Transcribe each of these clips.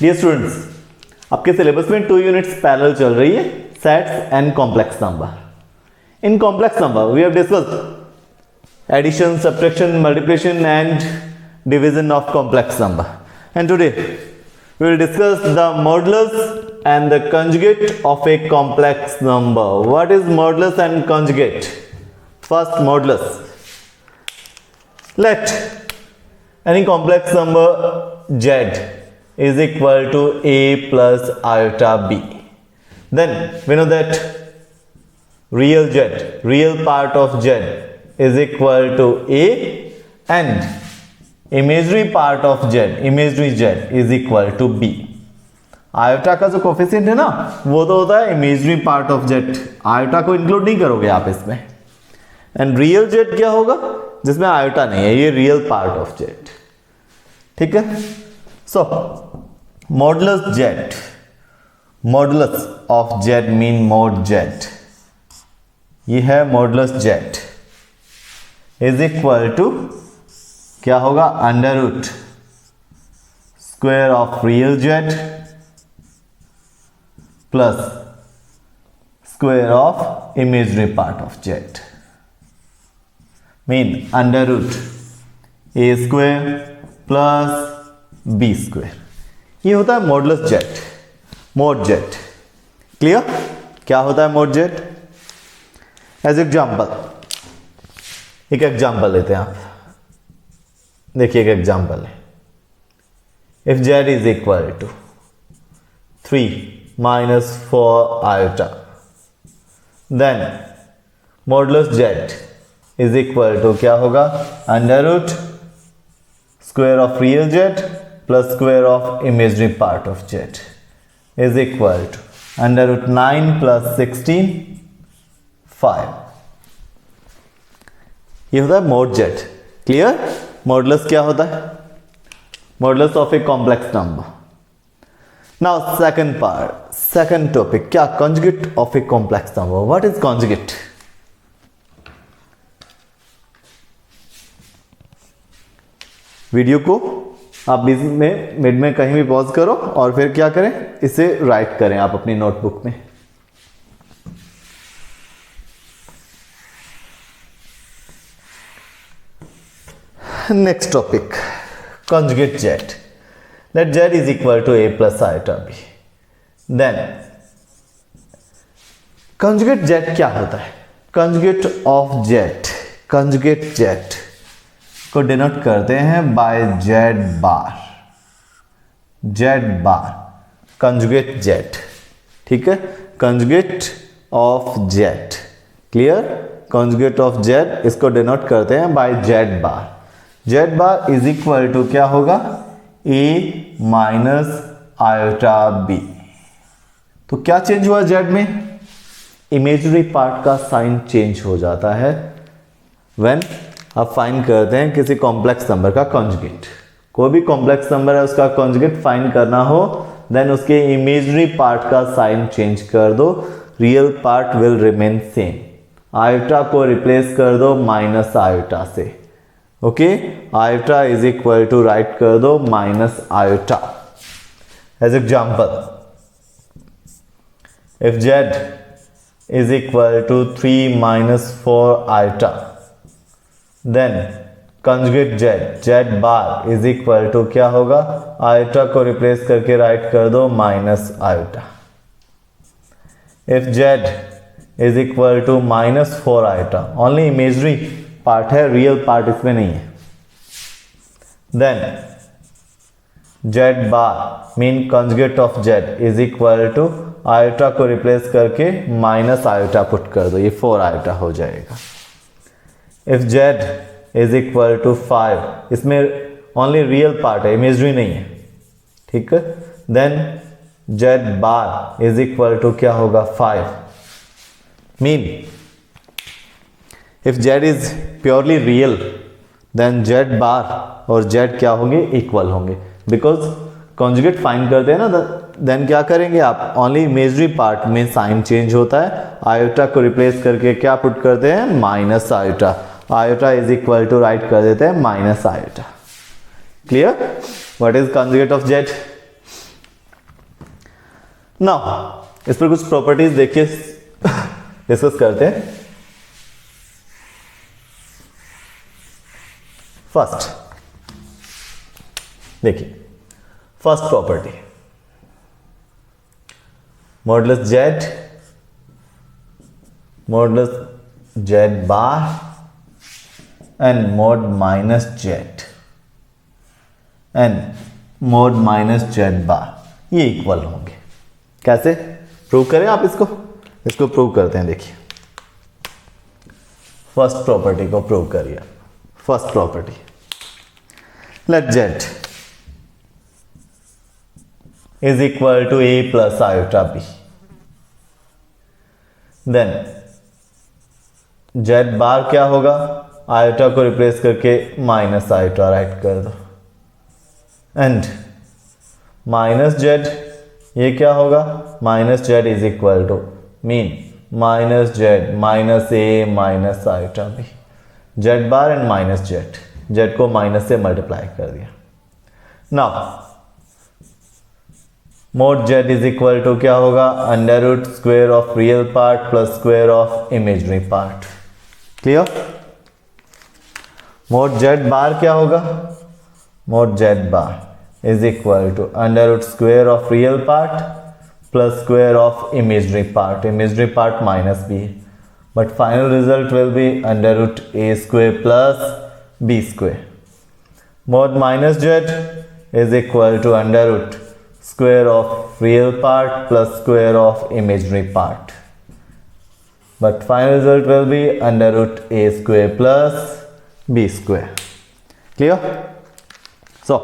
Dear students, आपके syllabus में 2 units parallel चल रही है, sets and complex number. In complex number we have discussed addition, subtraction, multiplication and division of complex number, and today we will discuss the modulus and the conjugate of a complex number. What is modulus and conjugate? First, modulus. Let any complex number z is equal to a plus iota b. Then we know that real z, real part of z is equal to a, and imaginary part of z, imaginary z is equal to b. Iota का जो coefficient है ना, वो तो होता है imaginary part of z, iota को include नहीं करोगे आप इसमें। एंड रियल z क्या होगा, जिसमें आयोटा नहीं है, ये रियल पार्ट ऑफ z। ठीक है, so modulus z, modulus of z mean mod z, ये है modulus z is equal to क्या होगा, under root square of real z plus square of imaginary part of z, mean under root a square plus b square. ये होता है modulus z, mod z। Clear? क्या होता है mod z? As example, एक example लेते हैं आप। देखिए एक एग्जाम्पल है, if z is equal to 3 minus 4 iota, then modulus z is equal to क्या होगा, under root square of real z plus square of imaginary part of z is equal to under root 9 plus 16 5। ये होता है mod z। Clear? Modulus क्या होता है? Modulus of a complex number. Now second part, second topic, क्या? Conjugate of a complex number. What is conjugate? Video को आप बीच में, मिड में कहीं भी पॉज करो और फिर क्या करें, इसे राइट करें आप अपनी नोटबुक में। Next topic, conjugate z. Let z is equal to a plus iota b. Then conjugate z क्या होता है? Conjugate of z, conjugate z को डिनोट करते हैं by z bar, z bar, conjugate z। ठीक है, conjugate of z। Clear? Conjugate of z इसको denote करते हैं by z bar। z bar is equal to क्या होगा, a माइनस आयोटा b। तो क्या चेंज हुआ z में? इमेजिनरी पार्ट का साइन चेंज हो जाता है व्हेन आप फाइंड करते हैं किसी कॉम्प्लेक्स नंबर का कॉन्जुगेट। कोई भी कॉम्प्लेक्स नंबर है, उसका कॉन्जुगेट फाइंड करना हो, देन उसके इमेजिनरी पार्ट का साइन चेंज कर दो, real part will remain same. Iota को रिप्लेस कर दो माइनस आयोटा से। Okay, iota is equal to write कर दो minus iota. As example, if z is equal to 3 minus 4 iota, then conjugate z bar is equal to क्या होगा, iota को replace करके राइट कर दो minus iota. If z is equal to minus 4 iota, only imaginary part है, real part इसमें नहीं है, then z bar mean conjugate of z is equal to iota को रिप्लेस करके माइनस आयोटा पुट कर दो, ये 4 आयोटा हो जाएगा। If z is equal to 5, इसमें ओनली रियल पार्ट है, इमेजिनरी नहीं है। ठीक है, then z bar is equal to क्या होगा, 5, mean if z is purely real then z bar और z क्या होंगे, इक्वल होंगे, बिकॉज कॉन्जुगेट फाइंड करते हैं ना, देन क्या करेंगे आप, ओनली इमेजिनरी पार्ट में साइन चेंज होता है, आयोटा को रिप्लेस करके क्या पुट करते हैं, minus iota. Iota is equal to write कर देते हैं minus iota. Clear? What is conjugate of z? Now इस पर कुछ प्रॉपर्टीज देखिए डिस्कस करते हैं। फर्स्ट देखिए, first property modulus z bar and mod minus z and mod minus z bar ये इक्वल होंगे। कैसे प्रूव करें आप इसको प्रूव करते हैं। देखिए फर्स्ट प्रॉपर्टी को प्रूव करिए। First property, let z is equal to a plus iota b, then z bar क्या होगा, आयोटा को रिप्लेस करके माइनस आयोटा राइट कर दो, एंड माइनस जेड ये क्या होगा, minus z is equal to mean minus z minus a minus iota b, z bar and minus z को माइनस से मल्टीप्लाई कर दिया। Now mod z is equal to क्या होगा, under root square of real part plus square of imaginary part. Clear? Mod z bar क्या होगा, mod z bar is equal to under root square of real part plus square of imaginary part. Imaginary part minus b है, but final result will be under root a square plus b square. Mod minus z is equal to under root square of real part plus square of imaginary part, but final result will be under root a square plus b square. Clear? So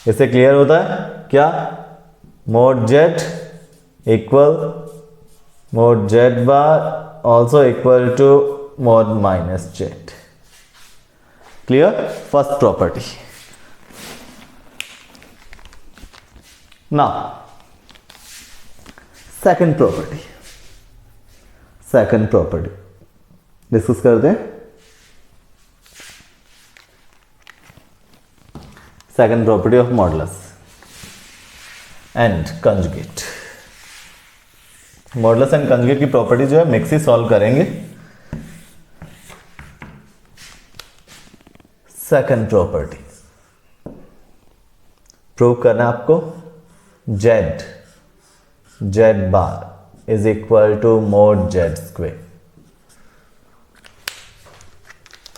इससे clear होता है क्या, mod z equal mod z bar also equal to mod minus z. Clear? First property. Now second property discuss करते हैं। Second property of modulus and conjugate. Modulus and conjugate की प्रॉपर्टी जो है मिक्स ही सॉल्व करेंगे। सेकंड प्रॉपर्टी प्रूव करना है आपको, z bar is equal to mod z square.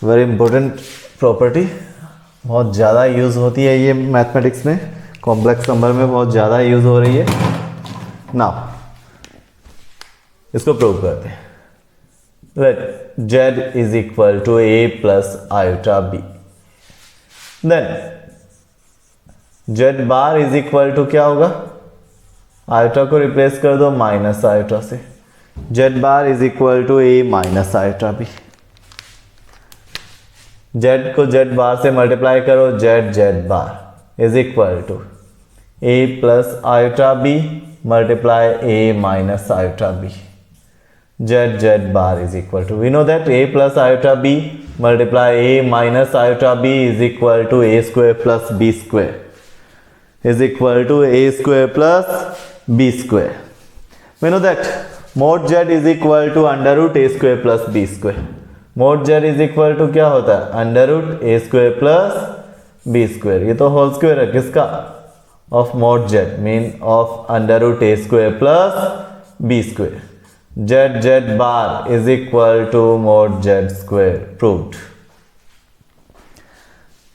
Very important property, बहुत ज़्यादा यूज होती है ये मैथमेटिक्स में, कॉम्प्लेक्स नंबर में बहुत ज़्यादा यूज हो रही है। नाउ इसको प्रूव करते हैं। Let z is equal to a plus iota b, then z bar is equal to क्या होगा, आयोटा को रिप्लेस कर दो माइनस आयोटा से, z bar is equal to a minus iota b. Z को जेड बार से multiply करो, z bar is equal to a plus iota b multiply a minus iota b. Z bar is equal to, we know that a plus iota b multiply a minus iota b is equal to a square plus b square is equal to a square plus b square. We know that mod z is equal to under root a square plus b square. mod z is equal to क्या होता है, under root a square plus b square. ये तो whole square है किसका, of mod z mean of under root a square plus b square. z bar is equal to mod z square. Proved.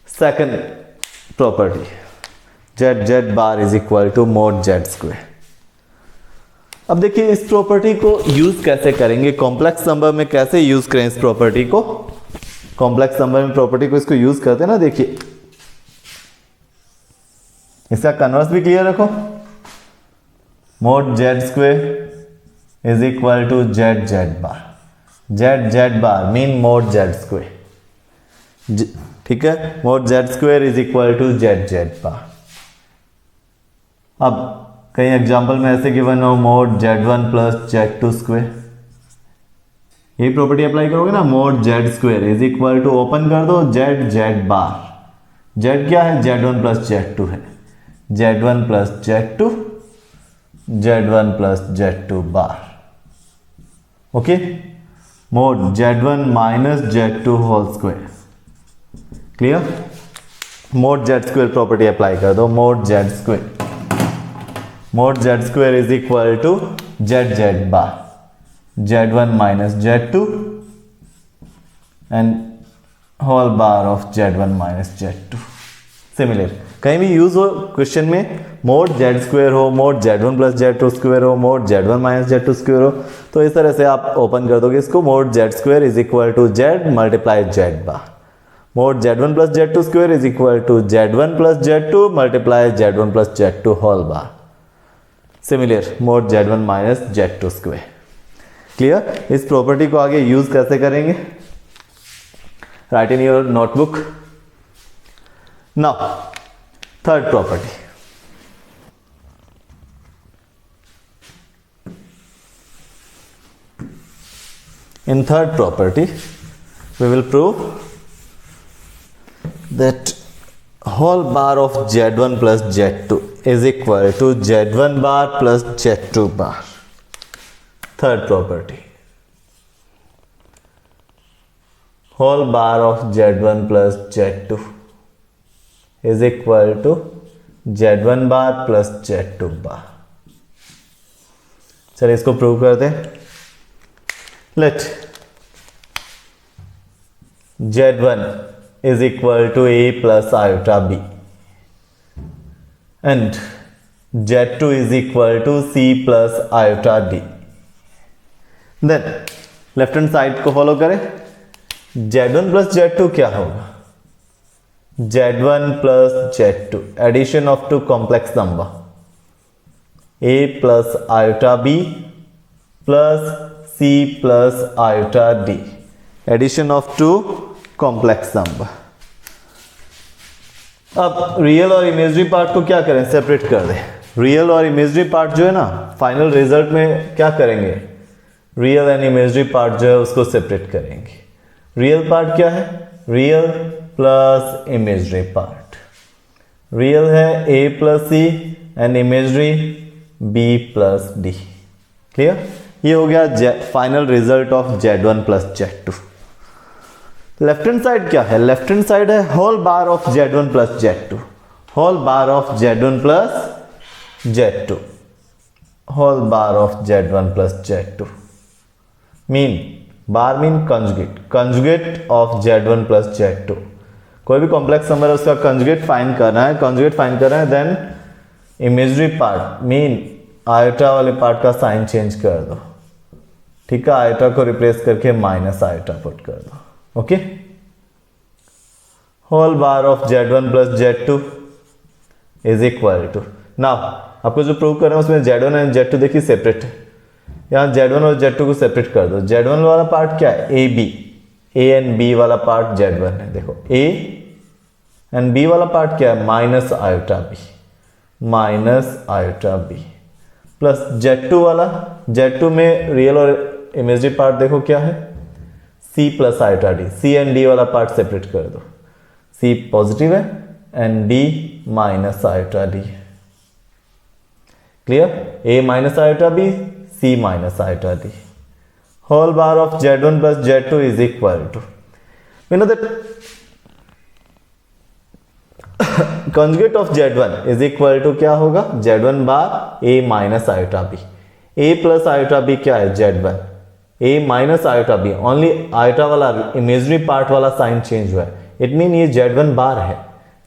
Second property, z bar is equal to mod z square. अब देखिए इस प्रॉपर्टी को use कैसे करेंगे, complex number में कैसे use करें इस प्रॉपर्टी को। कॉम्प्लेक्स नंबर में प्रॉपर्टी को इसको यूज करते हैं ना, देखिए इसका कन्वर्स भी क्लियर रखो, mod z square is equal to z bar, z bar mean mod z square, ठीक है, mod z square is equal to z bar. अब कई एग्जाम्पल में ऐसे गिवन हो, mod z1 plus z2 square, यही प्रॉपर्टी अप्लाई करोगे ना, mod z square is equal to, open कर दो, जेड बार, जेड क्या है, z1 प्लस z2 है, z1 plus z2 z1 plus z2 bar. Okay, mod z1 minus z2 whole square. Clear? Mod z square property apply कर दो. Mod z square is equal to z bar, z1 minus z2 and whole bar of z1 minus z2. Similar कहीं भी use हो question में, mod z square हो, mod z1 plus z2 square हो, mod z1 minus z2 square हो, तो इस तरह से आप ओपन कर दोगे इसको. Mod z square is equal to z multiply z bar. Mod z1 plus z2 square is equal to z1 plus z2 multiply z1 plus z2 whole bar. Similar mod z1 minus z2 square. Clear? इस प्रॉपर्टी को आगे use कैसे करेंगे? Write in your notebook. Now third property. In third property, we will prove that whole bar of z1 plus z2 is equal to z1 bar plus z2 bar. Third property. Whole bar of z1 plus z2 is equal to z1 bar plus z2 bar. चलिए इसको prove करते हैं. Let z1 is equal to a plus iota b and z2 is equal to c plus iota d. Then left hand side को follow करें. z1 plus z2 क्या होगा? z1 plus z2 addition of two complex number a plus iota b plus c plus iota d, addition of two complex number. अब real और imaginary part को क्या करें? Separate कर दें. रियल और इमेजरी पार्ट जो है ना, फाइनल रिजल्ट में क्या करेंगे? रियल एंड इमेजरी पार्ट जो है उसको सेपरेट करेंगे. रियल पार्ट क्या है? Real plus imaginary part. Real है a plus c and imaginary b plus d. Clear? ये हो गया final result of z1 plus z2. Left hand side क्या है? लेफ्ट हैंड साइड है whole bar of z1 plus z2. Whole bar of z1 plus z2. Whole bar of z1 plus z2. Mean bar mean conjugate. Conjugate of z1 plus z2. कोई भी complex number है उसका conjugate find करना है. Conjugate find करना है. Then imaginary part mean iota वाले part का साइन चेंज कर दो. ठीक है, आयोटा को रिप्लेस करके माइनस आयोटा पुट कर दो. Okay, whole bar of z1 plus z2 is equal to. Now आपको जो प्रूव कर रहे हैं उसमें z1 एंड z2 देखिए सेपरेट है. यहां z1 और z2 को सेपरेट कर दो. z1 वाला पार्ट क्या है? a b. a and b वाला पार्ट z1 है. देखो a एंड b वाला पार्ट क्या है? Minus iota b. Minus iota b plus z2 वाला. z2 में रियल और इमेजरी पार्ट देखो क्या है? c plus iota d. c and d वाला पार्ट सेपरेट कर दो. c पॉजिटिव है and d minus iota d. Clear? a minus iota b, c minus iota d. Whole bar of z1 plus z2 is equal to, we know that conjugate of z1 is equal to क्या होगा? z1 bar a minus iota b. a plus iota b क्या है? z1. a minus iota b, only iota वाला imaginary part वाला sign change हुआ है. It mean ये z1 bar है.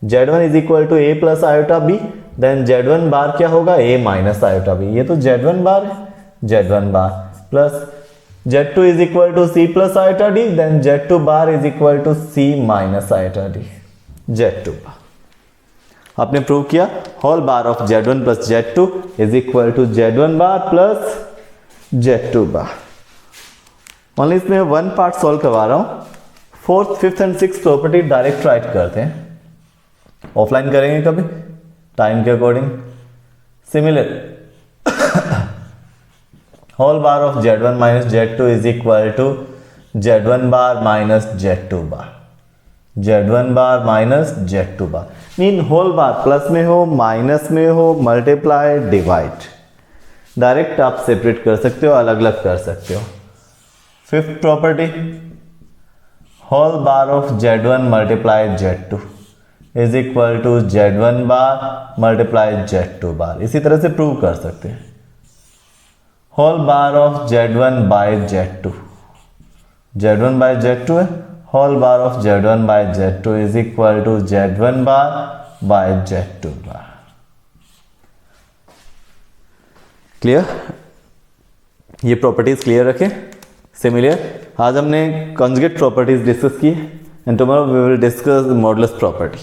z1 is equal to a plus iota b. Then z1 bar क्या होगा? a minus iota b. ये तो z1 बार है. z1 bar plus z2 is equal to c plus iota d. Then z2 bar is equal to c minus iota d. z2 bar आपने prove किया. Whole bar of z1 plus z2 is equal to z1 bar plus z2 bar. Only इसमें one part solve करवा रहा हूं. Fourth, fifth and six property direct write करते हैं. Offline करेंगे कभी टाइम के according. Similar whole bar of z1 minus z2 is equal to z1 bar minus z2 bar. z1 bar minus z2 bar mean whole bar plus में हो minus में हो multiply divide. Direct आप separate कर सकते हो, अलग अलग कर सकते हो। Fifth property, whole bar of Z1 multiply Z2 is equal to Z1 bar multiply Z2 bar. इसी तरह से प्रूव कर सकते हैं। Whole bar of Z1 by Z2, Z1 by Z2 है, whole bar of Z1 by Z2 is equal to Z1 bar by Z2 bar. Clear? ये properties clear रखें। Similar, आज हमने कॉन्जुगेट प्रॉपर्टीज डिस्कस की and tomorrow we will discuss modulus property.